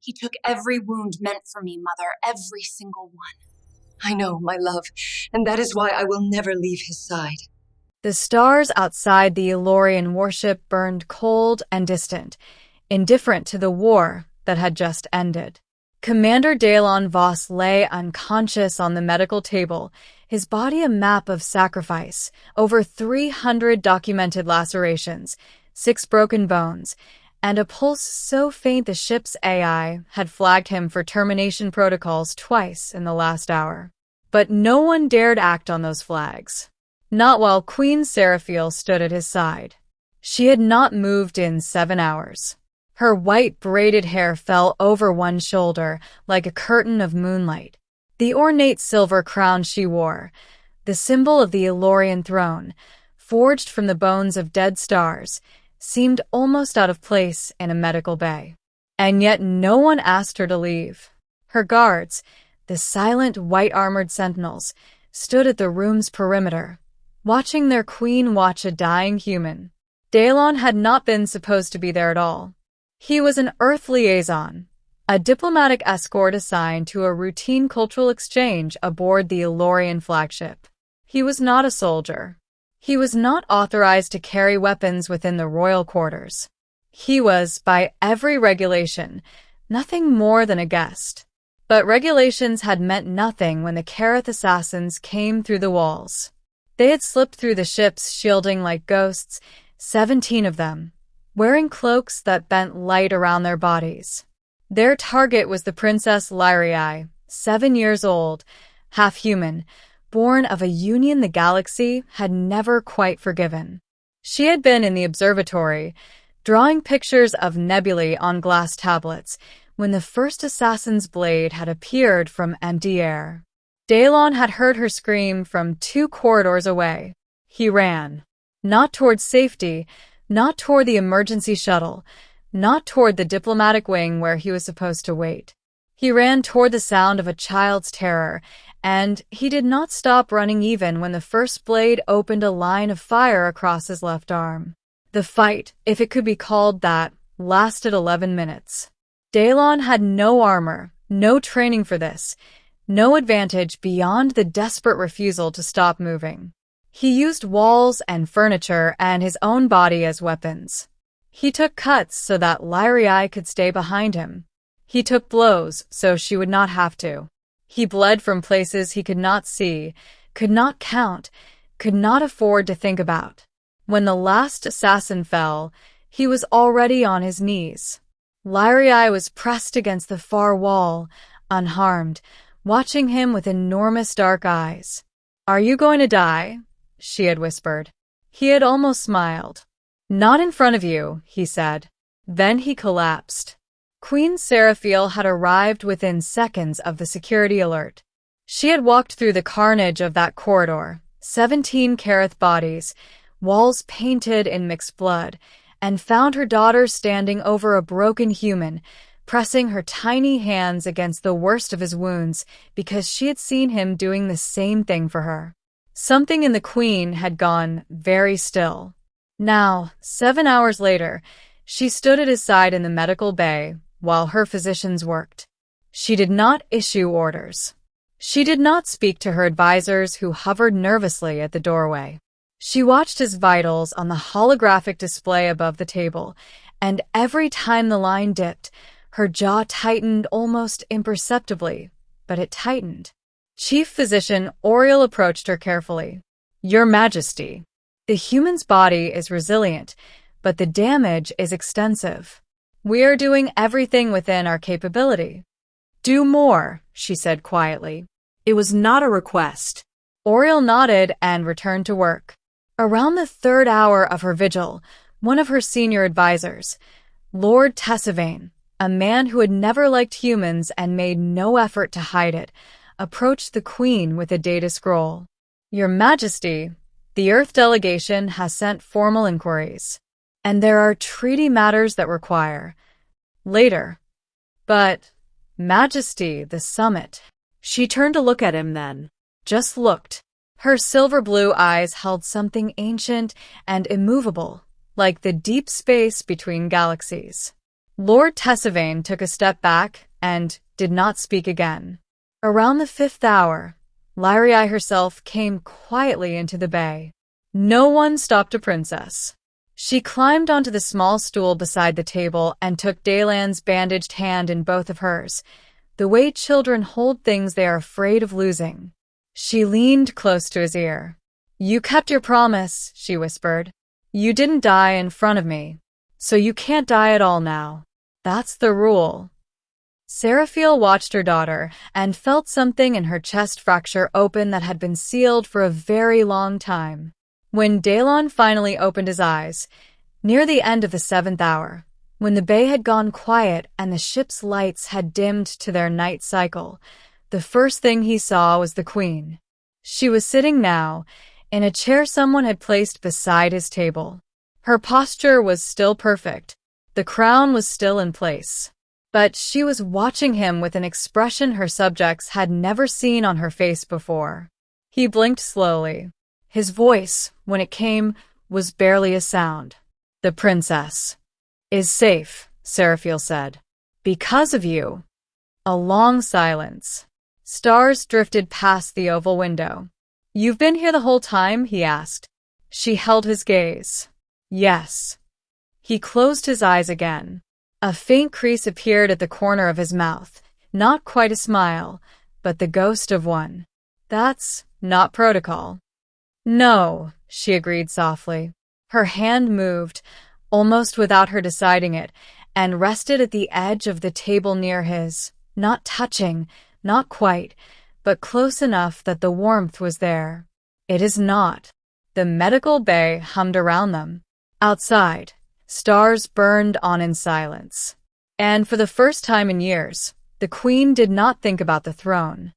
He took every wound meant for me, Mother, every single one. I know, my love, and that is why I will never leave his side. The stars outside the Elorian warship burned cold and distant, indifferent to the war that had just ended. Commander Daelan Voss lay unconscious on the medical table, his body a map of sacrifice, over 300 documented lacerations, 6 broken bones, and a pulse so faint the ship's AI had flagged him for termination protocols twice in the last hour. But no one dared act on those flags. Not while Queen Seraphiel stood at his side. She had not moved in 7 hours. Her white braided hair fell over one shoulder like a curtain of moonlight. The ornate silver crown she wore, the symbol of the Elorian throne, forged from the bones of dead stars, seemed almost out of place in a medical bay. And yet no one asked her to leave. Her guards, the silent white-armored sentinels, stood at the room's perimeter, watching their queen watch a dying human. Dalon had not been supposed to be there at all. He was an Earth liaison, a diplomatic escort assigned to a routine cultural exchange aboard the Elorian flagship. He was not a soldier. He was not authorized to carry weapons within the royal quarters. He was, by every regulation, nothing more than a guest. But regulations had meant nothing when the Kareth assassins came through the walls. They had slipped through the ship's shielding like ghosts, 17 of them, wearing cloaks that bent light around their bodies. Their target was the Princess Lyrii, 7 years old, half-human, born of a union the galaxy had never quite forgiven. She had been in the observatory, drawing pictures of nebulae on glass tablets, when the first assassin's blade had appeared from empty air. Dalon had heard her scream from 2 corridors away. He ran. Not toward safety, not toward the emergency shuttle, not toward the diplomatic wing where he was supposed to wait. He ran toward the sound of a child's terror, and he did not stop running even when the first blade opened a line of fire across his left arm. The fight, if it could be called that, lasted 11 minutes. Dalon had no armor, no training for this, no advantage beyond the desperate refusal to stop moving. He used walls and furniture and his own body as weapons. He took cuts so that Lyrii could stay behind him. He took blows so she would not have to. He bled from places he could not see, could not count, could not afford to think about. When the last assassin fell, he was already on his knees. Lyrii was pressed against the far wall, unharmed, watching him with enormous dark eyes. "Are you going to die?" she had whispered. He had almost smiled. "Not in front of you," he said. Then he collapsed. Queen Seraphiel had arrived within seconds of the security alert. She had walked through the carnage of that corridor, 17 Kareth bodies, walls painted in mixed blood, and found her daughter standing over a broken human, pressing her tiny hands against the worst of his wounds because she had seen him doing the same thing for her. Something in the queen had gone very still. Now, 7 hours later, she stood at his side in the medical bay while her physicians worked. She did not issue orders. She did not speak to her advisors who hovered nervously at the doorway. She watched his vitals on the holographic display above the table, and every time the line dipped, her jaw tightened almost imperceptibly, but it tightened. Chief Physician Oriel approached her carefully. "Your Majesty, the human's body is resilient, but the damage is extensive. We are doing everything within our capability." "Do more," she said quietly. It was not a request. Oriel nodded and returned to work. Around the 3rd hour of her vigil, one of her senior advisors, Lord Tessavain, a man who had never liked humans and made no effort to hide it, approached the Queen with a data scroll. "Your Majesty, the Earth delegation has sent formal inquiries, and there are treaty matters that require later. But, Majesty, the summit." She turned to look at him then. Just looked. Her silver-blue eyes held something ancient and immovable, like the deep space between galaxies. Lord Tessavain took a step back and did not speak again. Around the 5th hour, Lyria herself came quietly into the bay. No one stopped a princess. She climbed onto the small stool beside the table and took Daelan's bandaged hand in both of hers, the way children hold things they are afraid of losing. She leaned close to his ear. "You kept your promise," she whispered. "You didn't die in front of me, so you can't die at all now. That's the rule." Seraphiel watched her daughter and felt something in her chest fracture open that had been sealed for a very long time. When Dalon finally opened his eyes, near the end of the 7th hour, when the bay had gone quiet and the ship's lights had dimmed to their night cycle, the first thing he saw was the Queen. She was sitting now in a chair someone had placed beside his table. Her posture was still perfect. The crown was still in place. But she was watching him with an expression her subjects had never seen on her face before. He blinked slowly. His voice, when it came, was barely a sound. "The princess is safe," Seraphiel said. "Because of you." A long silence. Stars drifted past the oval window. "You've been here the whole time?" he asked. She held his gaze. "Yes." He closed his eyes again. A faint crease appeared at the corner of his mouth, not quite a smile, but the ghost of one. "That's not protocol." "No," she agreed softly. Her hand moved, almost without her deciding it, and rested at the edge of the table near his, not touching, not quite, but close enough that the warmth was there. "It is not." The medical bay hummed around them. Outside, stars burned on in silence. And for the first time in years, the Queen did not think about the throne.